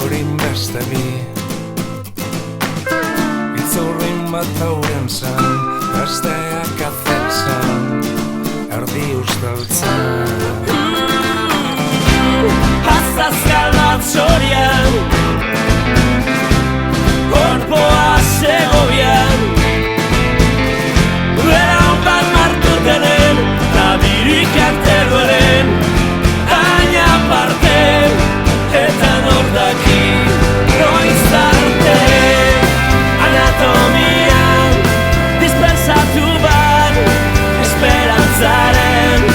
eurin beste bi. Itzurrin bat hauren zen, besteak azetzen, erdi usteltzen. Azazkal bat zorian, korpoa zegobian, beraun bat martutenen, eta birikak tegoelen, aina parte, eta nordaki, noiz arte. Anatomian, dispersatu bat, esperantzaren,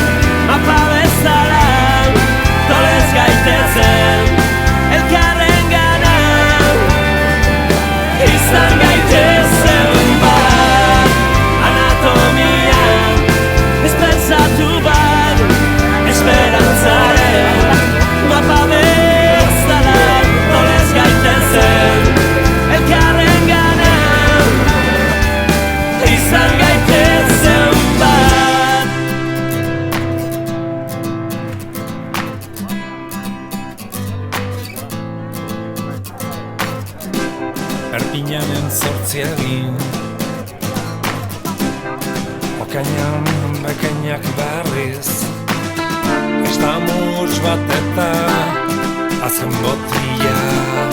mapa bezala, tolez gaitezen, elkarren gana, izan gaitezen bat. Anatomian, dispersatu bat, esperantzaren, mapa bezala, tolez gaitezen, elkarren gana, izan gaitezen bat. Erpinanen zortzi egin, okainan bekainak berriz, estamuts bat eta azken botila.